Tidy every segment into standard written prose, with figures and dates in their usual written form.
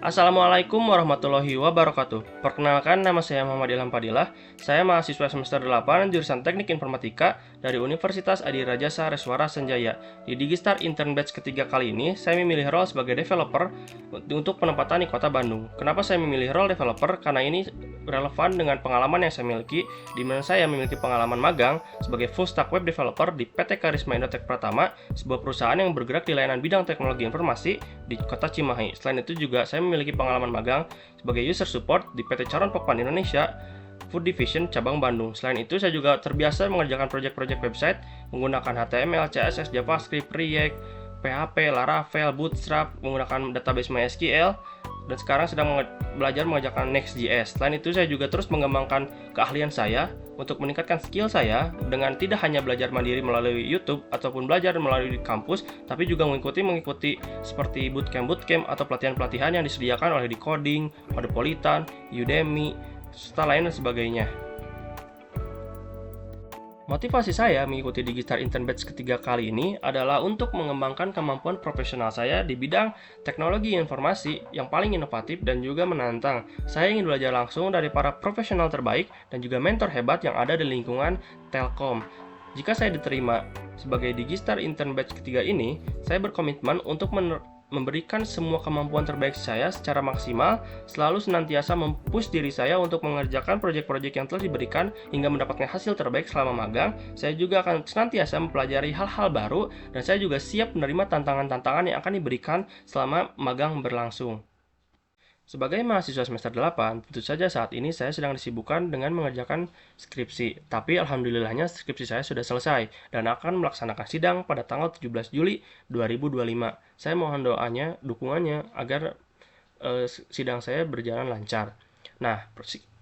Assalamualaikum warahmatullahi wabarakatuh. Perkenalkan, nama saya Muhammad Ilham Fadilah. Saya mahasiswa semester 8 jurusan Teknik Informatika dari Universitas Adi Raja Sareswara Senjaya. Di Digistar Intern Batch ketiga kali ini, saya memilih role sebagai developer untuk penempatan di Kota Bandung. Kenapa saya memilih role developer? Karena ini relevan dengan pengalaman yang saya miliki, di mana saya memiliki pengalaman magang sebagai full stack web developer di PT Karisma Indotek Pratama, sebuah perusahaan yang bergerak di layanan bidang teknologi informasi di Kota Cimahi. Selain itu juga saya memiliki pengalaman magang sebagai user support di PT Caron Pokpan Indonesia Food Division cabang Bandung. Selain itu, saya juga terbiasa mengerjakan proyek-proyek website menggunakan HTML, CSS, JavaScript, React, PHP, Laravel, Bootstrap, menggunakan database MySQL, dan sekarang sedang belajar mengerjakan Next.js. Selain itu, saya juga terus mengembangkan keahlian saya untuk meningkatkan skill saya dengan tidak hanya belajar mandiri melalui YouTube ataupun belajar melalui kampus, tapi juga mengikuti seperti bootcamp atau pelatihan-pelatihan yang disediakan oleh Decoding, Codepolitan, Udemy, serta lain dan sebagainya. Motivasi saya mengikuti Digistar Intern Batch ketiga kali ini adalah untuk mengembangkan kemampuan profesional saya di bidang teknologi informasi yang paling inovatif dan juga menantang. Saya ingin belajar langsung dari para profesional terbaik dan juga mentor hebat yang ada di lingkungan Telkom. Jika saya diterima sebagai Digistar Intern Batch ketiga ini, saya berkomitmen untuk memberikan semua kemampuan terbaik saya secara maksimal, selalu senantiasa mempush diri saya untuk mengerjakan proyek-proyek yang telah diberikan hingga mendapatkan hasil terbaik selama magang. Saya juga akan senantiasa mempelajari hal-hal baru, dan saya juga siap menerima tantangan-tantangan yang akan diberikan selama magang berlangsung. Sebagai mahasiswa semester 8, tentu saja saat ini saya sedang disibukkan dengan mengerjakan skripsi. Tapi alhamdulillahnya skripsi saya sudah selesai dan akan melaksanakan sidang pada tanggal 17 Juli 2025. Saya mohon doanya, dukungannya agar sidang saya berjalan lancar. Nah,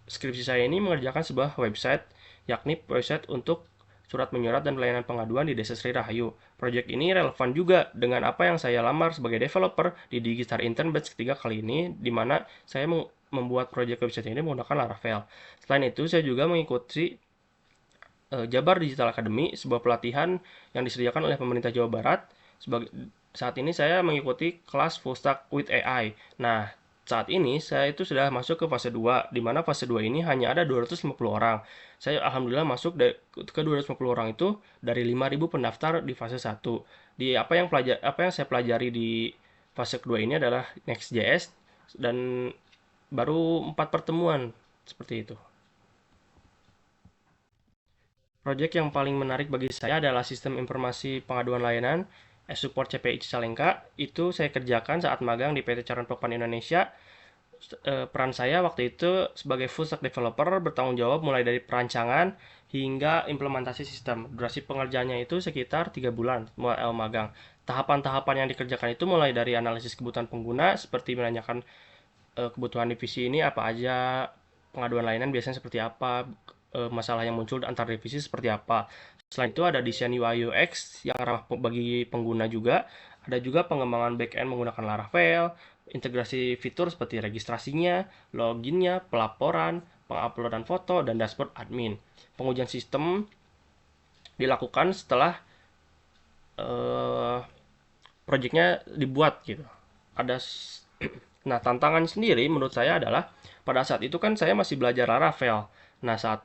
skripsi saya ini mengerjakan sebuah website, yakni website untuk surat menyurat dan pelayanan pengaduan di Desa Sri Rahayu. Proyek ini relevan juga dengan apa yang saya lamar sebagai developer di Digistar Intern Batch ketiga kali ini, di mana saya membuat proyek website ini menggunakan Laravel. Selain itu, saya juga mengikuti Jabar Digital Academy, sebuah pelatihan yang disediakan oleh pemerintah Jawa Barat. Saat ini saya mengikuti kelas Full Stack with AI. Nah, saat ini saya itu sudah masuk ke fase 2, di mana fase 2 ini hanya ada 250 orang. Saya alhamdulillah masuk ke 250 orang itu dari 5.000 pendaftar di fase 1. Di apa yang saya pelajari di fase kedua ini adalah Next.js dan baru 4 pertemuan seperti itu. Proyek yang paling menarik bagi saya adalah sistem informasi pengaduan layanan support CPI Cicalengka. Itu saya kerjakan saat magang di PT Caron Pokpan Indonesia. Peran saya waktu itu sebagai full stack developer bertanggung jawab mulai dari perancangan hingga implementasi sistem. Durasi pengerjaannya itu sekitar 3 bulan mulai magang. Tahapan-tahapan yang dikerjakan itu mulai dari analisis kebutuhan pengguna, seperti menanyakan kebutuhan divisi ini apa aja, pengaduan layanan biasanya seperti apa, masalah yang muncul antar divisi seperti apa. Selain itu ada desain UI UX yang ramah bagi pengguna juga. Ada juga pengembangan backend menggunakan Laravel, integrasi fitur seperti registrasinya, loginnya, pelaporan, penguploadan foto, dan dashboard admin. Pengujian sistem dilakukan setelah proyeknya dibuat gitu. Ada Nah, tantangan sendiri menurut saya adalah pada saat itu kan saya masih belajar Laravel. Nah, saat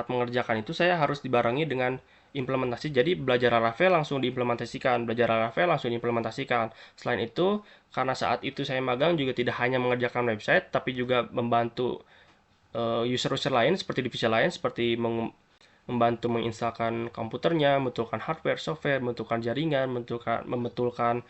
mengerjakan itu saya harus dibarengi dengan implementasi. Jadi belajar Laravel langsung diimplementasikan, belajar Laravel langsung diimplementasikan. Selain itu, karena saat itu saya magang juga tidak hanya mengerjakan website, tapi juga membantu user-user lain seperti divisi lain seperti membantu menginstalkan komputernya, membetulkan hardware, software, membetulkan jaringan, membetulkan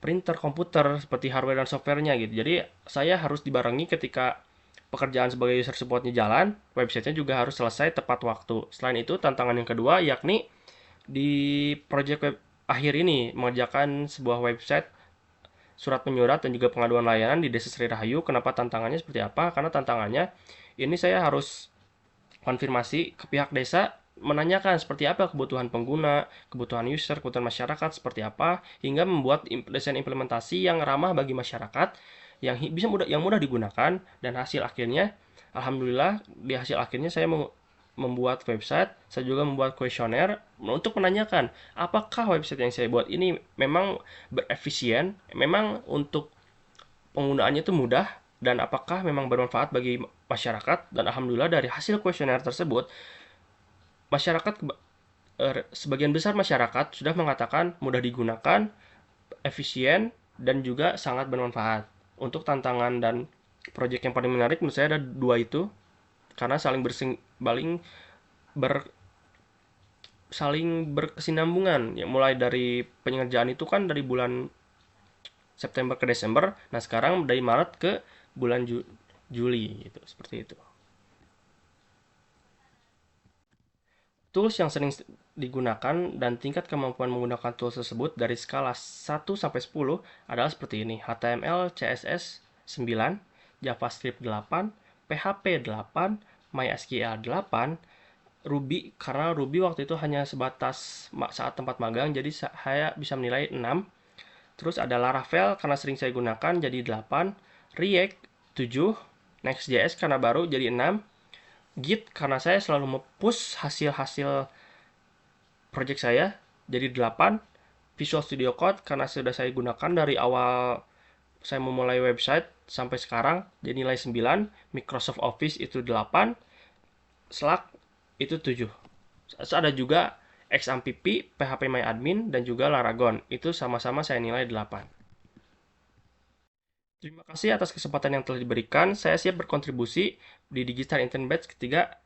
printer komputer seperti hardware dan softwarenya gitu. Jadi saya harus dibarengi ketika pekerjaan sebagai user supportnya jalan, websitenya juga harus selesai tepat waktu. Selain itu, tantangan yang kedua yakni di project web akhir ini mengerjakan sebuah website surat menyurat dan juga pengaduan layanan di Desa Sri Rahayu. Kenapa tantangannya seperti apa? Karena tantangannya ini saya harus konfirmasi ke pihak desa, menanyakan seperti apa kebutuhan pengguna, kebutuhan user, kebutuhan masyarakat seperti apa, hingga membuat desain implementasi yang ramah bagi masyarakat, yang mudah digunakan, dan hasil akhirnya, alhamdulillah di hasil akhirnya saya membuat website, saya juga membuat kuesioner untuk menanyakan apakah website yang saya buat ini memang berefisien, memang untuk penggunaannya itu mudah, dan apakah memang bermanfaat bagi masyarakat. Dan alhamdulillah dari hasil kuesioner tersebut, masyarakat sebagian besar masyarakat sudah mengatakan mudah digunakan, efisien, dan juga sangat bermanfaat. Untuk tantangan dan proyek yang paling menarik menurut saya ada dua itu, karena saling berkesinambungan ya, mulai dari pengerjaan itu kan dari bulan September ke Desember, nah sekarang dari Maret ke bulan Juli gitu, seperti itu. Tools yang sering digunakan dan tingkat kemampuan menggunakan tools tersebut dari skala 1 sampai 10 adalah seperti ini: HTML, CSS 9, JavaScript 8, PHP 8, MySQL 8, Ruby, karena Ruby waktu itu hanya sebatas saat tempat magang, jadi saya bisa menilai 6. Terus ada Laravel karena sering saya gunakan jadi 8, React 7, Next.js karena baru jadi 6, Git karena saya selalu nge-push hasil-hasil project saya jadi 8, Visual Studio Code karena sudah saya gunakan dari awal saya memulai website sampai sekarang jadi nilai 9, Microsoft Office itu 8, Slack itu 7. Ada juga XAMPP, PHPMyAdmin, dan juga Laragon. Itu sama-sama saya nilai 8. Terima kasih atas kesempatan yang telah diberikan. Saya siap berkontribusi di Digistar Intern Batch ketiga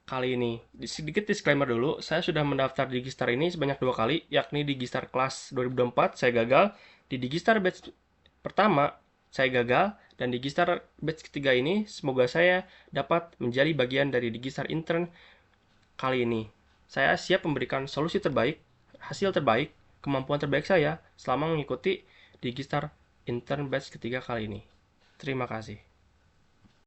kali ini. Sedikit disclaimer dulu, saya sudah mendaftar di Digistar ini sebanyak 2 kali, yakni di Digistar kelas 2024 saya gagal, di Digistar Batch pertama saya gagal, dan di Digistar Batch ketiga ini semoga saya dapat menjadi bagian dari Digistar Intern kali ini. Saya siap memberikan solusi terbaik, hasil terbaik, kemampuan terbaik saya selama mengikuti Digistar Intern Batch ketiga kali ini. Terima kasih.